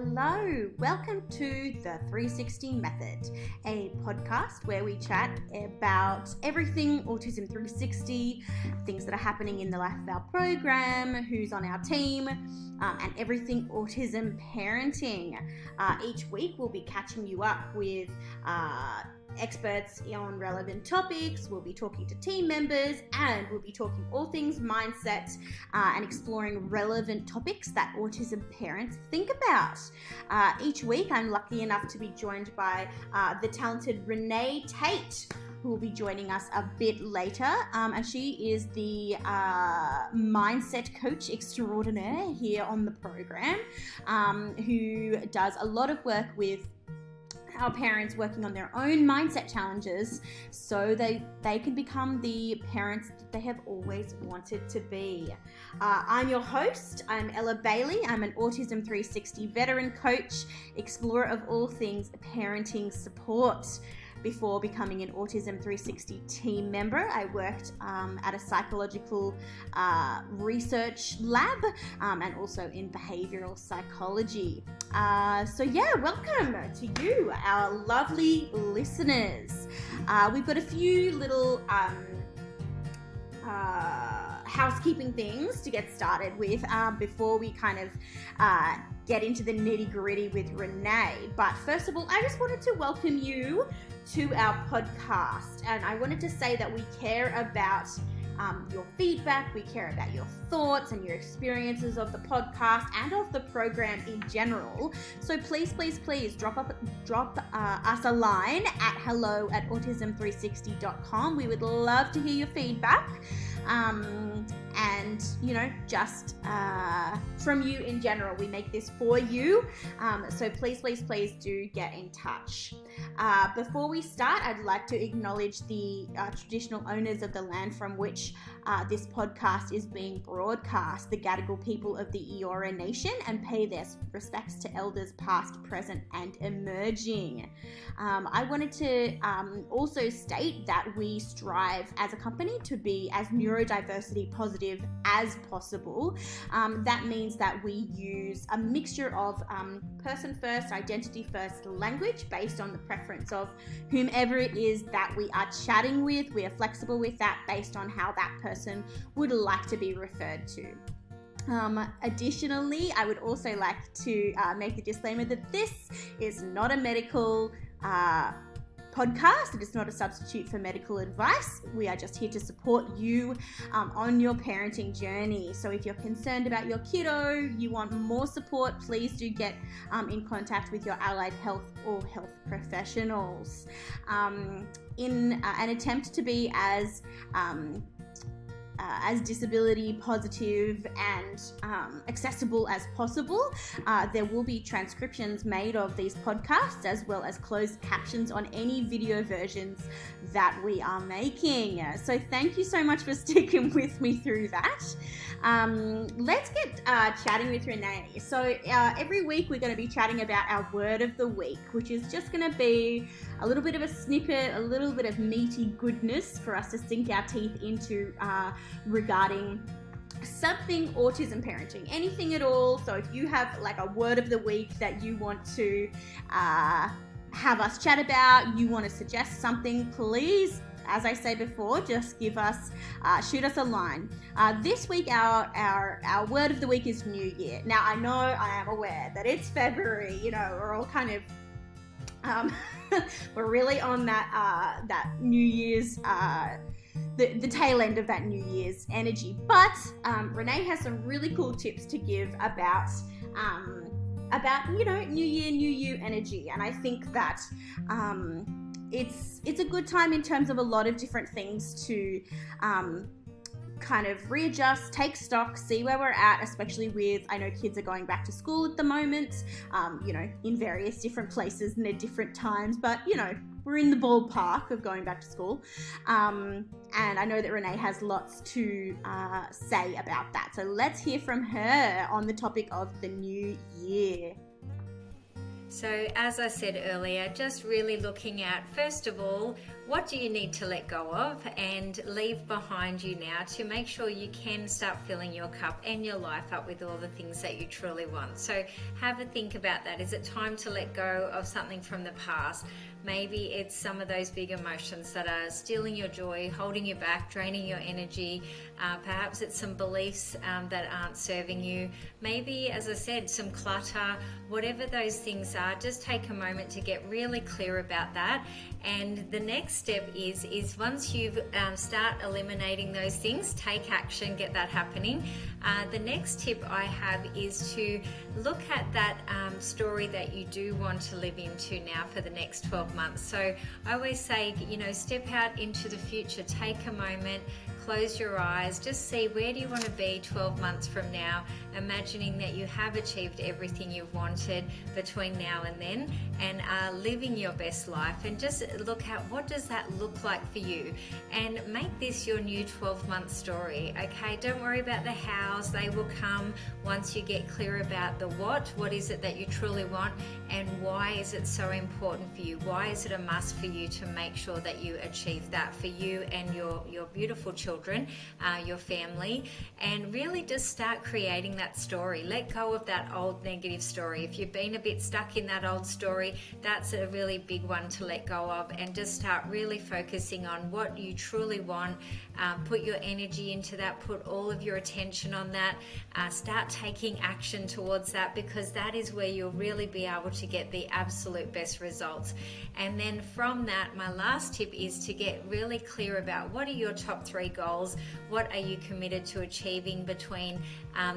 Hello, welcome to the 360 Method, a podcast where we chat about everything Autism 360, things that are happening in the life of our program, who's on our team, and everything autism parenting. Each week we'll be catching you up with experts on relevant topics. We'll be talking to team members, and we'll be talking all things mindset and exploring relevant topics that autism parents think about. Each week I'm lucky enough to be joined by the talented Renae Tate, who will be joining us a bit later, and she is the mindset coach extraordinaire here on the program, who does a lot of work with our parents working on their own mindset challenges so they can become the parents that they have always wanted to be. I'm your host. I'm Ella Bailey. I'm an Autism 360 veteran coach, explorer of all things parenting support. Before becoming an Autism 360 team member, I worked at a psychological research lab and also in behavioral psychology. Welcome to you, our lovely listeners. We've got a few little housekeeping things to get started with before we kind of get into the nitty-gritty with Renae. But first of all, I just wanted to welcome you to our podcast, and I wanted to say that we care about your feedback, we care about your thoughts and your experiences of the podcast and of the program in general. So please drop us a line at hello@autism360.com. We would love to hear your feedback. And just from you in general. We make this for you, so please do get in touch. Before we start, I'd like to acknowledge the traditional owners of the land from which this podcast is being broadcast, the Gadigal people of the Eora Nation, and pay their respects to elders past, present and emerging. I wanted to also state that we strive as a company to be as neurodiversity positive as possible. That means that we use a mixture of person first, identity first language based on the preference of whomever it is that we are chatting with. We are flexible with that based on how that person would like to be referred to. Additionally, I would also like to make the disclaimer that this is not a medical podcast. It is not a substitute for medical advice. We are just here to support you on your parenting journey. So if you're concerned about your kiddo, you want more support, please do get in contact with your allied health or health professionals. In an attempt to be as disability positive and accessible as possible, there will be transcriptions made of these podcasts as well as closed captions on any video versions that we are making. So thank you so much for sticking with me through that. Let's get chatting with Renae. So every week we're going to be chatting about our word of the week, which is just going to be a little bit of a snippet, a little bit of meaty goodness for us to sink our teeth into regarding something autism parenting, anything at all. So if you have like a word of the week that you want to have us chat about, you want to suggest something, please, as I say before, just give us, shoot us a line. This week, our word of the week is New Year. Now, I know I am aware that it's February, we're all kind of, we're really on that New Year's, the tail end of that New Year's energy. But Renae has some really cool tips to give about New Year, New You energy. And I think that it's a good time in terms of a lot of different things to kind of readjust, take stock, see where we're at, especially with, I know kids are going back to school at the moment, in various different places and at different times, but, we're in the ballpark of going back to school. And I know that Renae has lots to say about that. So let's hear from her on the topic of the new year. So as I said earlier, just really looking at, first of all, what do you need to let go of and leave behind you now to make sure you can start filling your cup and your life up with all the things that you truly want. So have a think about that. Is it time to let go of something from the past? Maybe it's some of those big emotions that are stealing your joy, holding you back, draining your energy. Perhaps it's some beliefs that aren't serving you. Maybe, as I said, some clutter. Whatever those things are, just take a moment to get really clear about that. And the next step is once you've start eliminating those things, take action, get that happening. The next tip I have is to look at that story that you do want to live into now for the next 12 months. So I always say, step out into the future, take a moment, close your eyes, just see where do you want to be 12 months from now, imagining that you have achieved everything you've wanted between now and then and are living your best life, and just look at what does that look like for you and make this your new 12-month story. Okay, don't worry about the hows, they will come once you get clear about the what is it that you truly want and why is it so important for you, why is it a must for you to make sure that you achieve that for you and your beautiful children, your family, and really just start creating that story. Let go of that old negative story. If you've been a bit stuck in that old story, that's a really big one to let go of, and just start really focusing on what you truly want. Put your energy into that, put all of your attention on that, start taking action towards that, because that is where you'll really be able to get the absolute best results. And then from that, my last tip is to get really clear about what are your top 3 goals, what are you committed to achieving between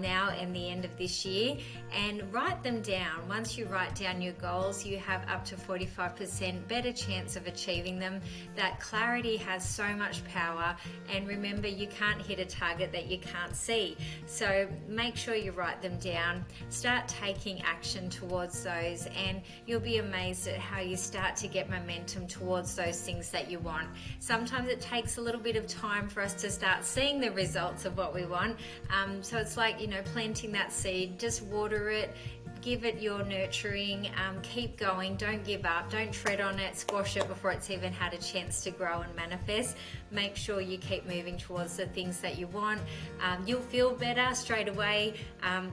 now and the end of this year, and write them down. Once you write down your goals, you have up to 45% better chance of achieving them. That clarity has so much power, and remember, you can't hit a target that you can't see. So make sure you write them down, start taking action towards those, and you'll be amazed at how you start to get momentum towards those things that you want. Sometimes it takes a little bit of time for us to start seeing the results of what we want. So it's like, planting that seed, just water it, give it your nurturing, keep going, don't give up, don't tread on it, squash it before it's even had a chance to grow and manifest. Make sure you keep moving towards the things that you want. You'll feel better straight away.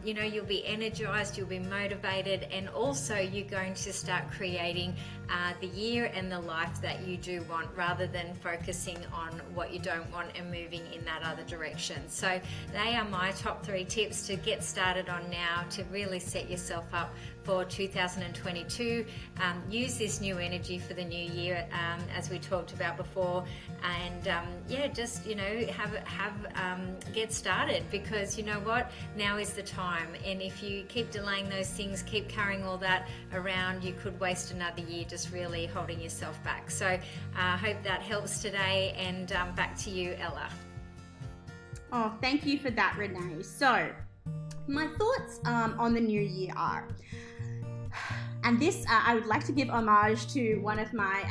You'll be energized, you'll be motivated, and also you're going to start creating the year and the life that you do want, rather than focusing on what you don't want and moving in that other direction. So they are my top 3 tips to get started on now, to really set yourself up for 2022. Use this new energy for the new year, as we talked about before, and get started, because you know what, now is the time. And if you keep delaying those things, keep carrying all that around, you could waste another year just really holding yourself back. So I hope that helps today, and back to you, Ella. Oh, thank you for that, Renae. So my thoughts on the new year are, and this I would like to give homage to one of my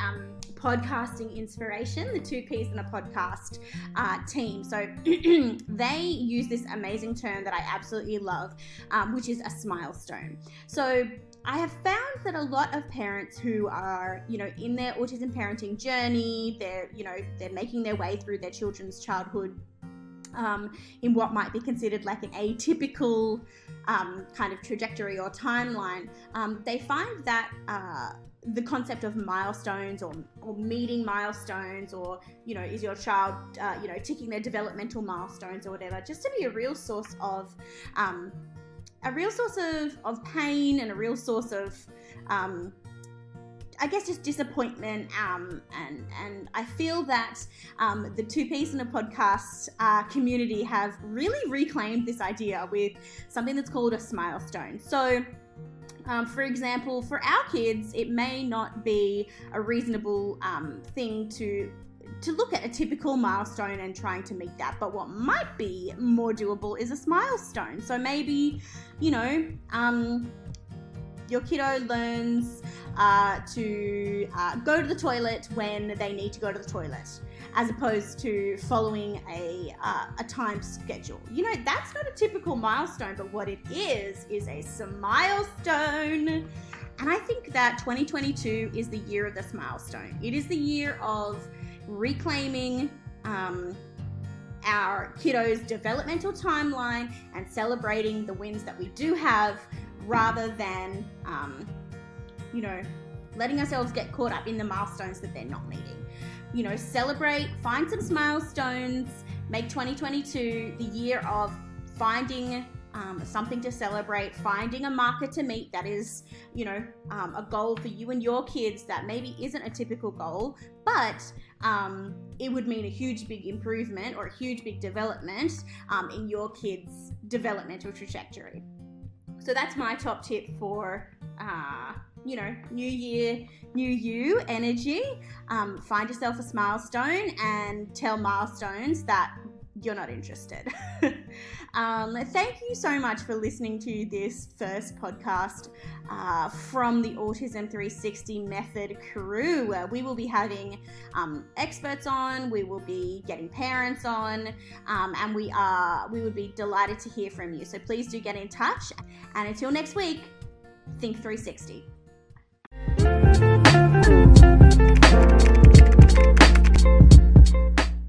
podcasting inspiration, the 2 Ps in a Podcast team. So they use this amazing term that I absolutely love, which is a smilestone. So I have found that a lot of parents who are, in their autism parenting journey, they're making their way through their children's childhood in what might be considered like an atypical kind of trajectory or timeline. They find that the concept of milestones or meeting milestones, or is your child ticking their developmental milestones or whatever, just to be a real source of pain, and a real source of I guess just disappointment, and I feel that the 2 Ps in a Podcast community have really reclaimed this idea with something that's called a smilestone. So for example, for our kids, it may not be a reasonable thing to look at a typical milestone and trying to meet that, but what might be more doable is a smilestone. So maybe, your kiddo learns to go to the toilet when they need to go to the toilet, as opposed to following a time schedule. That's not a typical milestone, but what it is a milestone. And I think that 2022 is the year of this milestone. It is the year of reclaiming our kiddos' developmental timeline and celebrating the wins that we do have, rather than, letting ourselves get caught up in the milestones that they're not meeting. Celebrate, find some milestones, make 2022 the year of finding something to celebrate, finding a marker to meet that is, a goal for you and your kids that maybe isn't a typical goal, but it would mean a huge big improvement or a huge big development in your kids' developmental trajectory. So that's my top tip for, new year, new you energy. Find yourself a milestone and tell milestones that you're not interested. Thank you so much for listening to this first podcast from the Autism 360 Method crew. We will be having experts on, we will be getting parents on, and we would be delighted to hear from you. So please do get in touch. And until next week, think 360.